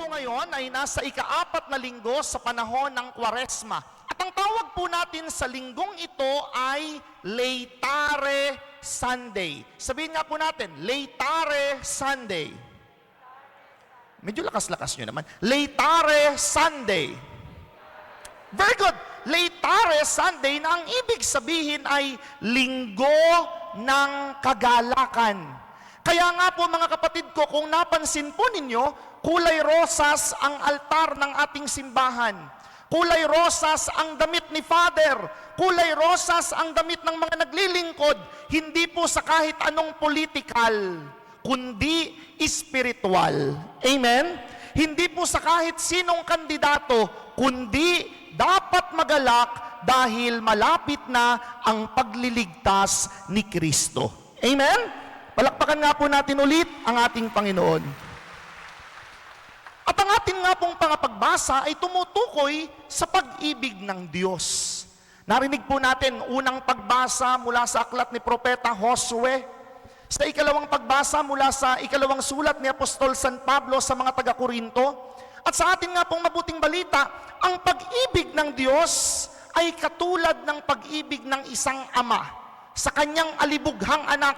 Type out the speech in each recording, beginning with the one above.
ngayon ay nasa ika-4 na linggo sa panahon ng Kwaresma. At ang tawag po natin sa linggong ito ay Laetare Sunday. Sabihin nga po natin, Laetare Sunday. Medyo lakas-lakas nyo naman. Laetare Sunday. Very good. Laetare Sunday na ang ibig sabihin ay linggo ng kagalakan. Kaya nga po mga kapatid ko, kung napansin po ninyo, kulay rosas ang altar ng ating simbahan. Kulay rosas ang damit ni Father. Kulay rosas ang damit ng mga naglilingkod. Hindi po sa kahit anong political, kundi spiritual. Amen? Hindi po sa kahit sinong kandidato, kundi dapat magalak dahil malapit na ang pagliligtas ni Kristo. Amen? Palakpakan nga po natin ulit ang ating Panginoon. At ang ating nga pong pangapagbasa ay tumutukoy sa pag-ibig ng Diyos. Narinig po natin unang pagbasa mula sa aklat ni Propeta Josue, sa ikalawang pagbasa mula sa ikalawang sulat ni Apostol San Pablo sa mga taga-Korinto, at sa atin nga pong mabuting balita, ang pag-ibig ng Diyos ay katulad ng pag-ibig ng isang ama sa kanyang alibughang anak,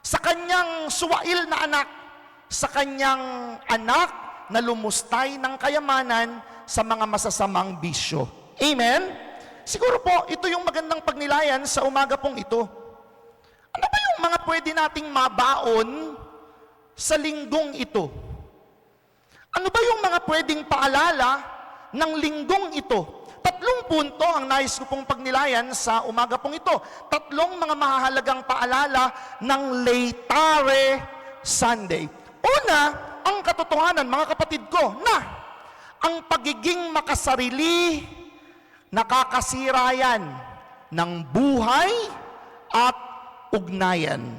sa kanyang suwail na anak, sa kanyang anak na lumustay ng kayamanan sa mga masasamang bisyo. Amen? Siguro po, ito yung magandang pagnilayan sa umaga pong ito. Ano ba yung mga pwede nating mabaon sa linggong ito? Ano ba yung mga pwedeng paalala ng linggong ito? 3 punto ang nais ko pong pagnilayan sa umaga pong ito. 3 mga mahahalagang paalala ng Laetare Sunday. Una, ang katotohanan, mga kapatid ko, na ang pagiging makasarili, nakakasira yan ng buhay at ugnayan.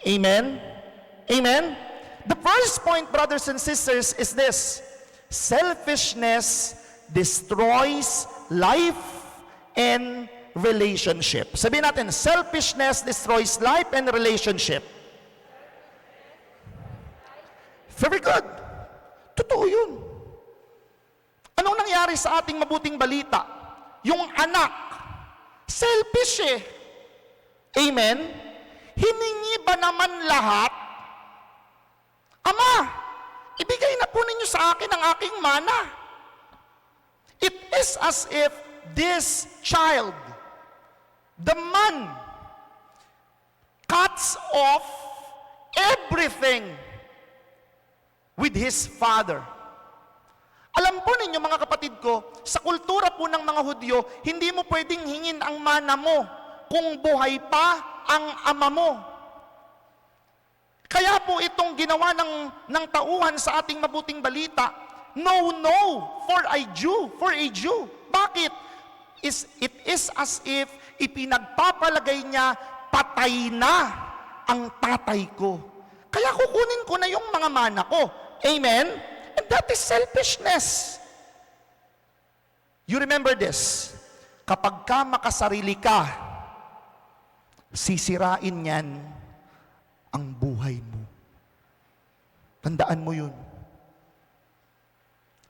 Amen? Amen? The first point, brothers and sisters, is this: selfishness destroys life and relationship. Sabihin natin, selfishness destroys life and relationship. Very good. Totoo yun. Anong nangyari sa ating mabuting balita? Yung anak, selfish eh. Amen? Hiningi ba naman lahat? Ama, ibigay na po ninyo sa akin ang aking mana. It is as if this child, the man, cuts off everything with his father. Alam po ninyo mga kapatid ko, sa kultura po ng mga Hudyo, hindi mo pwedeng hingin ang mana mo kung buhay pa ang ama mo. Kaya po itong ginawa ng tauhan sa ating mabuting balita, no, for a Jew. Bakit? It is as if ipinagpapalagay niya, patay na ang tatay ko. Kaya kukunin ko na yung mga mana ko. Amen? And that is selfishness. You remember this. Kapag ka makasarili ka, sisirain yan ang buhay mo. Tandaan mo yun.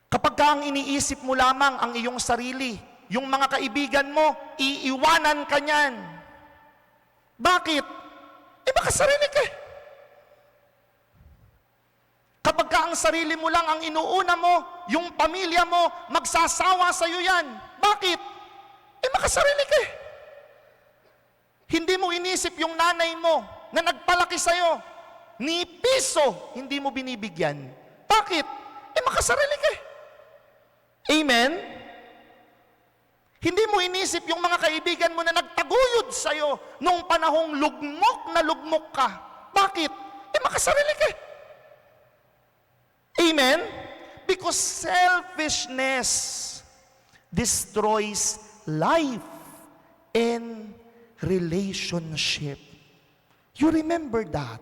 Kapag ka ang iniisip mo lamang ang iyong sarili, yung mga kaibigan mo, iiwanan ka niyan. Bakit? Makasarili ka. Kapag ka ang sarili mo lang ang inuuna mo, yung pamilya mo, magsasawa sa iyo yan. Bakit? Makasarili ka. Hindi mo inisip yung nanay mo na nagpalaki sa iyo, ni piso hindi mo binibigyan. Bakit? Makasarili ka. Amen? Hindi mo inisip yung mga kaibigan mo na nagtaguyod sa iyo nung panahong lugmok na lugmok ka. Bakit? Makasarili ka. Amen? Because selfishness destroys life and relationship. You remember that?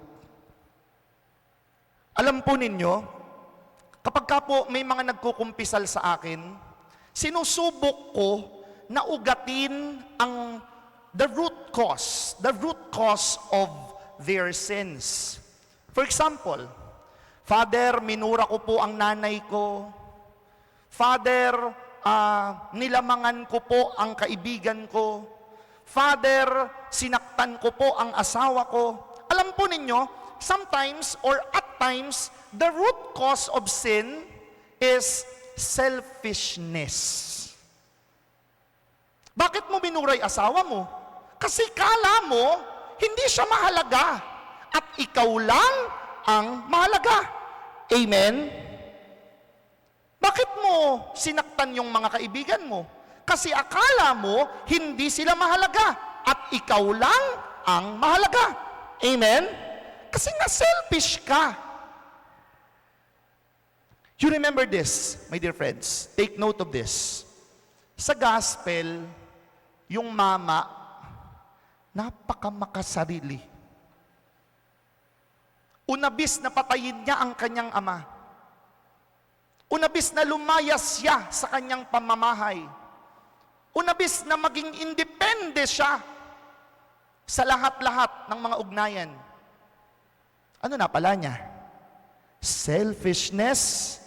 Alam po ninyo, kapag ka po may mga nagkukumpisal sa akin, sinusubok ko na ugatin ang the root cause of their sins. For Father, minura ko po ang nanay ko. Father, nilamangan ko po ang kaibigan ko. Father, sinaktan ko po ang asawa ko. Alam po ninyo, sometimes or at times, the root cause of sin is selfishness. Bakit mo binuray asawa mo? Kasi kala mo, hindi siya mahalaga. At ikaw lang ang mahalaga. Amen? Bakit mo sinaktan yung mga kaibigan mo? Kasi akala mo, hindi sila mahalaga. At ikaw lang ang mahalaga. Amen? Kasi nga selfish ka. You remember this, my dear friends. Take note of this. Sa gospel, yung mama, napakamakasarili. Unabis na patayin niya ang kanyang ama. Unabis na lumayas siya sa kanyang pamamahay. Unabis na maging independent siya sa lahat-lahat ng mga ugnayan. Ano na pala niya? Selfishness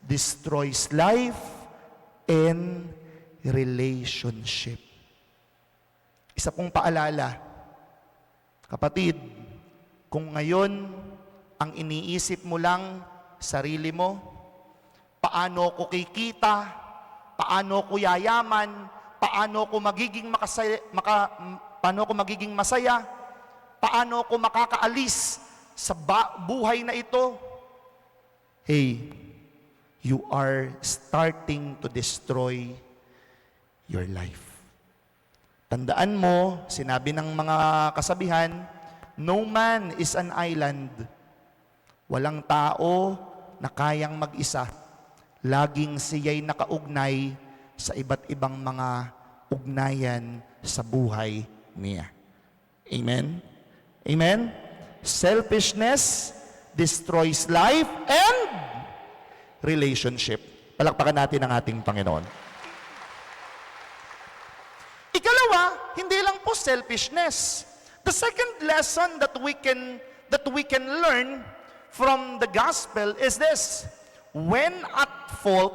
destroys life and relationship. Isa pong paalala, kapatid, kung ngayon ang iniisip mo lang sarili mo, paano ko kikita, paano ko yayaman, paano ko magiging paano ko magiging masaya, paano ko makakaalis sa buhay na ito, hey, you are starting to destroy your life. Tandaan mo, sinabi ng mga kasabihan, no man is an island. Walang tao na kayang mag-isa. Laging siya'y nakaugnay sa iba't ibang mga ugnayan sa buhay niya. Amen? Amen? Selfishness destroys life and relationship. Palakpakan natin ang ating Panginoon. Ikalawa, hindi lang po selfishness. The second lesson that we can learn from the gospel is this: when at fault,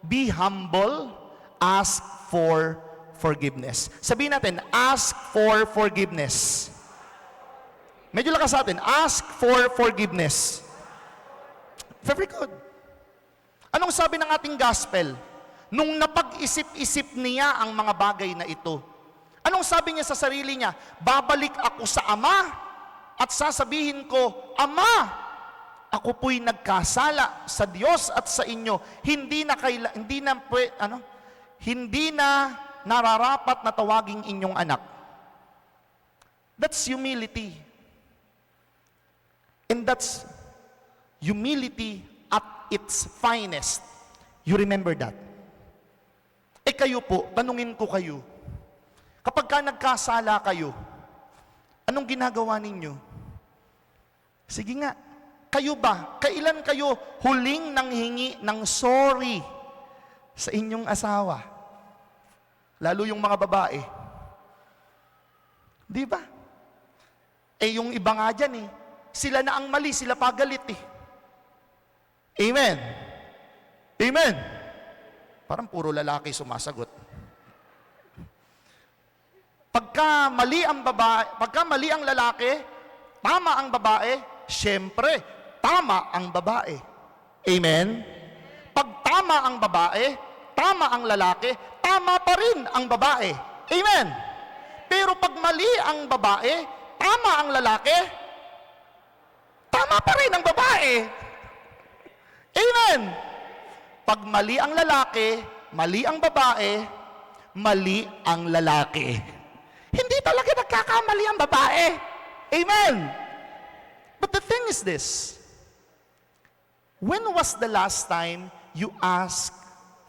be humble, ask for forgiveness. Sabihin natin, ask for forgiveness. Medyo lakas sa atin, ask for forgiveness. Very good. Anong sabi ng ating gospel? Nung napag-isip-isip niya ang mga bagay na ito, anong sabi niya sa sarili niya? Babalik ako sa Ama at sasabihin ko, Ama, ako po'y nagkasala sa Diyos at sa inyo. Hindi na nararapat na tawaging inyong anak. That's humility. And that's humility at its finest. You remember that? Kayo po, tanungin ko kayo, kapag ka nagkasala kayo, anong ginagawa ninyo? Sige nga, kayo ba, kailan kayo huling nanghingi ng sorry sa inyong asawa? Lalo yung mga babae. Di ba? Yung iba nga dyan sila na ang mali, sila pagalit Amen? Amen? Parang puro lalaki sumasagot. Pagka mali ang lalaki, tama ang babae, syempre, tama ang babae. Amen? Pag tama ang babae, tama ang lalaki, tama pa rin ang babae. Amen? Pero pag mali ang babae, tama ang lalaki, tama pa rin ang babae. Amen? Pag mali ang lalaki, mali ang babae, mali ang lalaki. Hindi talaga nagkakamali ang babae. Amen? But the thing is this, when was the last time you asked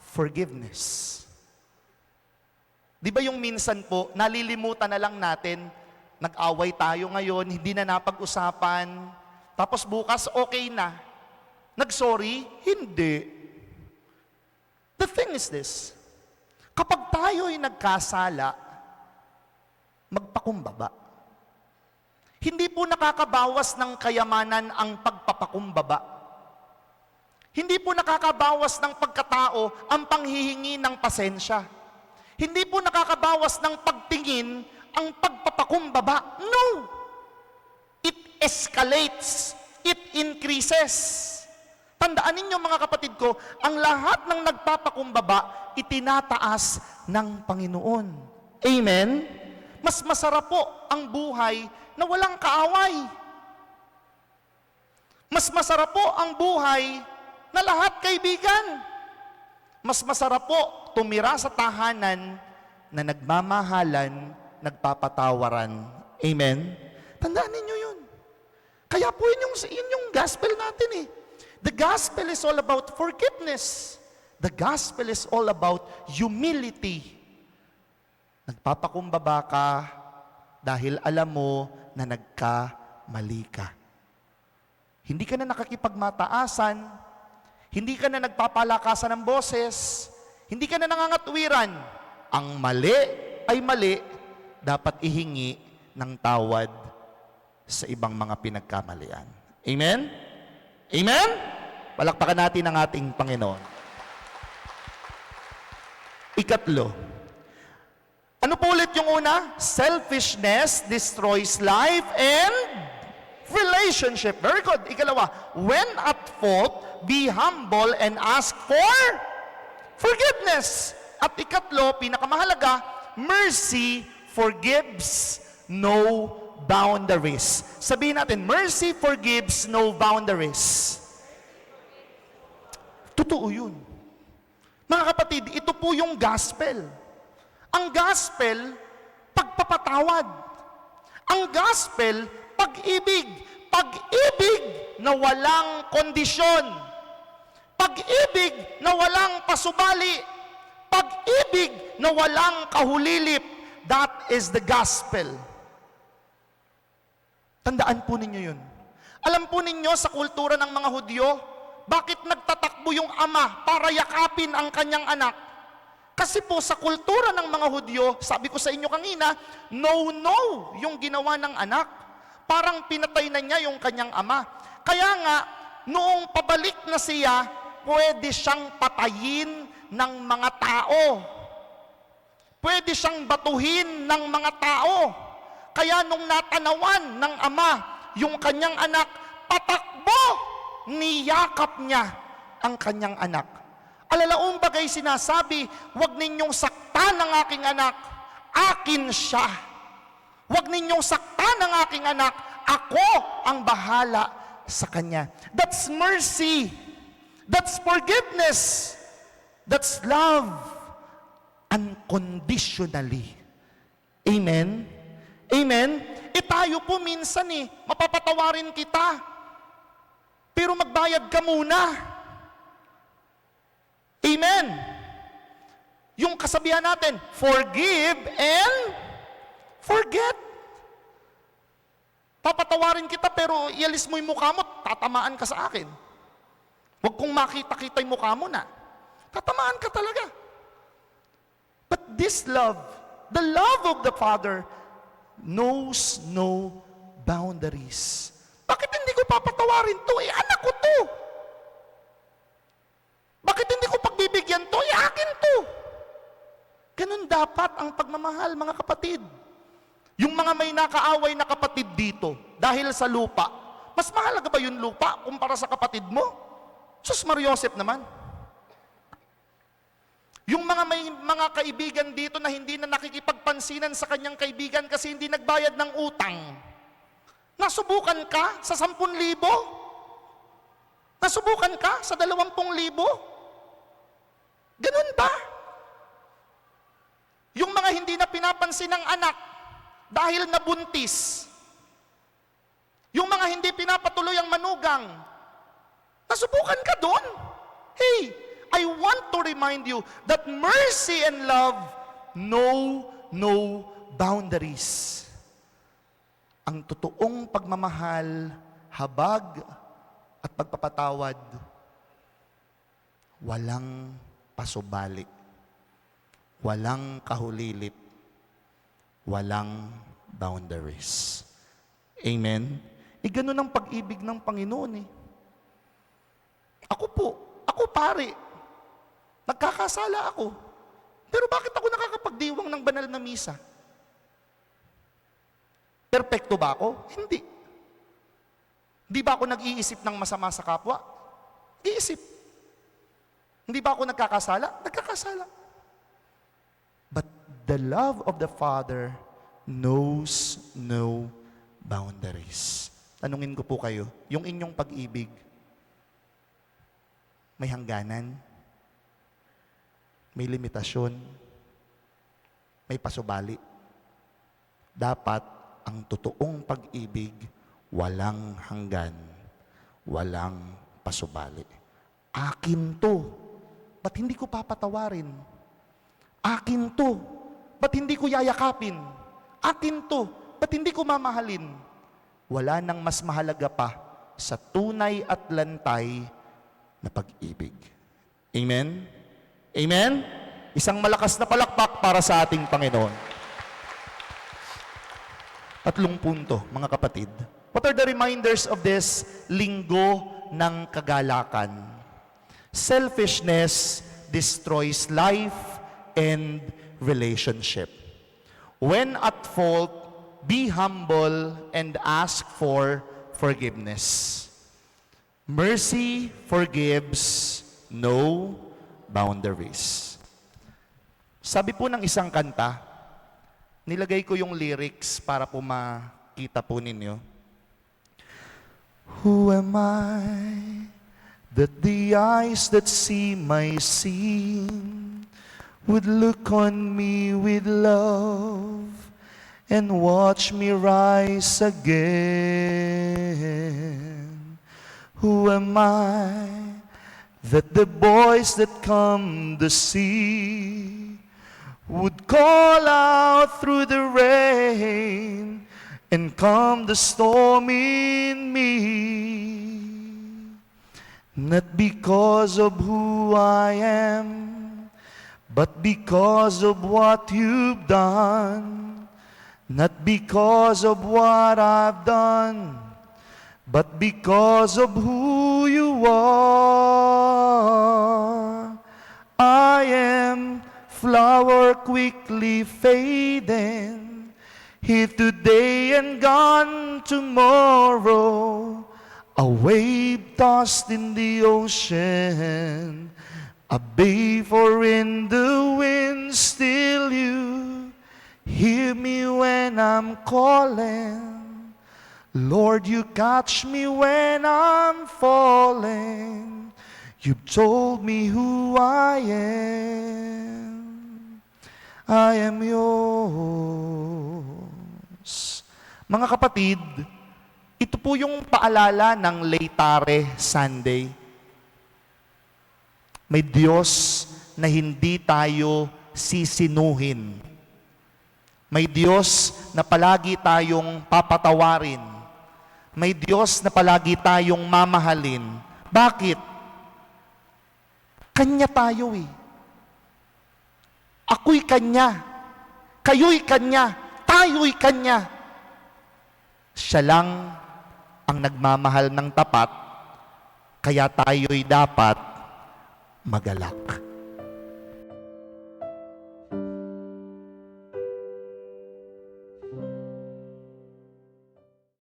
forgiveness? Di ba yung minsan po, nalilimutan na lang natin, nag-away tayo ngayon, hindi na napag-usapan, tapos bukas okay na. Nag-sorry? Hindi. The thing is this, kapag tayo'y nagkasala, magpakumbaba. Hindi po nakakabawas ng kayamanan ang pagpapakumbaba. Hindi po nakakabawas ng pagkatao ang panghihingi ng pasensya. Hindi po nakakabawas ng pagtingin ang pagpapakumbaba. No! It escalates. It increases. Tandaan ninyo mga kapatid ko, ang lahat ng nagpapakumbaba, itinataas ng Panginoon. Amen? Mas masarap po ang buhay na walang kaaway. Mas masarap po ang buhay na lahat kaibigan. Mas masarap po tumira sa tahanan na nagmamahalan, nagpapatawaran. Amen? Tandaan ninyo yun. Kaya po yun yung gospel natin eh. The gospel is all about forgiveness. The gospel is all about humility. Nagpapakumbaba ka dahil alam mo na nagkamali ka. Hindi ka na nakakipagmataasan, hindi ka na nagpapalakasan ng boses, hindi ka na nangangatwiran. Ang mali ay mali, dapat ihingi ng tawad sa ibang mga pinagkamalian. Amen? Amen? Palakpakan natin ang ating Panginoon. Ikatlo. Ano po ulit yung una? Selfishness destroys life and relationship. Very good. Ikalawa, when at fault, be humble and ask for forgiveness. At ikatlo, pinakamahalaga, mercy forgives no boundaries. Sabihin natin, mercy forgives no boundaries. Totoo yun. Mga kapatid, ito po yung gospel. Ang gospel, pagpapatawad. Ang gospel, pag-ibig. Pag-ibig na walang kondisyon. Pag-ibig na walang pasubali. Pag-ibig na walang kahulilip. That is the gospel. Tandaan po ninyo yun. Alam po ninyo sa kultura ng mga Hudyo, bakit nagtatakbo yung ama para yakapin ang kanyang anak? Kasi po sa kultura ng mga Hudyo, sabi ko sa inyo kanina, no yung ginawa ng anak. Parang pinatay na niya yung kanyang ama. Kaya nga, noong pabalik na siya, pwede siyang patayin ng mga tao. Pwede siyang batuhin ng mga tao. Kaya nung natanawan ng ama yung kanyang anak, patakbo, niyakap niya ang kanyang anak. Alalaong bagay sinasabi, huwag ninyong saktan ang aking anak, akin siya. Huwag ninyong saktan ang aking anak, ako ang bahala sa kanya. That's mercy. That's forgiveness. That's love. Unconditionally. Amen? Amen? Tayo po minsan mapapatawarin kita. Pero magbayad ka muna. Amen? Yung kasabihan natin, forgive and forget. Papatawarin kita pero ialis mo yung mukha mo, tatamaan ka sa akin. Huwag kong makita-kita yung mukha mo na. Tatamaan ka talaga. But this love, the love of the Father, knows no boundaries. Bakit hindi ko papatawarin to? Anak ko to. Bakit hindi ko pagbibigyan to? Akin to. Ganun dapat ang pagmamahal, mga kapatid. Yung mga may nakaaway na kapatid dito, dahil sa lupa, mas mahalaga ba yung lupa kumpara sa kapatid mo? Sus Mariosep naman. Yung mga may mga kaibigan dito na hindi na nakikipagpansinan sa kanyang kaibigan kasi hindi nagbayad ng utang. Nasubukan ka sa 10,000? Nasubukan ka sa 20,000? Ganun ba? Yung mga hindi na pinapansin ng anak dahil nabuntis. Yung mga hindi pinapatuloy ang manugang. Nasubukan ka doon? Hey, I want to remind you that mercy and love know no boundaries. Ang totoong pagmamahal, habag at pagpapatawad, walang pasubali, walang kahulilip, walang boundaries. Amen? Ganun ang pag-ibig ng Panginoon . Ako Ako pare, nagkakasala ako. Pero bakit ako nakakapagdiwang ng banal na misa? Perpekto ba ako? Hindi. Hindi ba ako nag-iisip ng masama sa kapwa? Iisip. Hindi ba ako nagkakasala? Nagkakasala. But the love of the Father knows no boundaries. Tanungin ko po kayo, yung inyong pag-ibig, may hangganan? May limitasyon? May pasubali? Dapat ang totoong pag-ibig, walang hanggan, walang pasubali. Akin to, ba't hindi ko papatawarin? Akin to, ba't hindi ko yayakapin? Akin to, ba't hindi ko mamahalin? Wala nang mas mahalaga pa sa tunay at lantay na pag-ibig. Amen? Amen? Isang malakas na palakpak para sa ating Panginoon. 3 punto, mga kapatid. What are the reminders of this linggo ng kagalakan? Selfishness destroys life and relationship. When at fault, be humble and ask for forgiveness. Mercy forgives no boundaries. Sabi po ng isang kanta, nilagay ko yung lyrics para po makita po ninyo. Who am I that the eyes that see my sin would look on me with love and watch me rise again? Who am I that the boys that come to see would call out through the rain and calm the storm in me? Not because of who I am, but because of what you've done. Not because of what I've done, but because of who you are. I am flower quickly fading, here today and gone tomorrow. A wave tossed in the ocean, a bay for in the wind. Still you hear me when I'm calling. Lord, you catch me when I'm falling. You've told me who I am. I am yours. Mga kapatid, ito po yung paalala ng Laetare Sunday. May Diyos na hindi tayo sisinuhin. May Diyos na palagi tayong papatawarin. May Diyos na palagi tayong mamahalin. Bakit? Kanya tayo eh. Ako'y Kanya. Kayo'y Kanya. Tayo'y Kanya. Siya lang ang nagmamahal ng tapat, kaya tayo'y dapat magalak.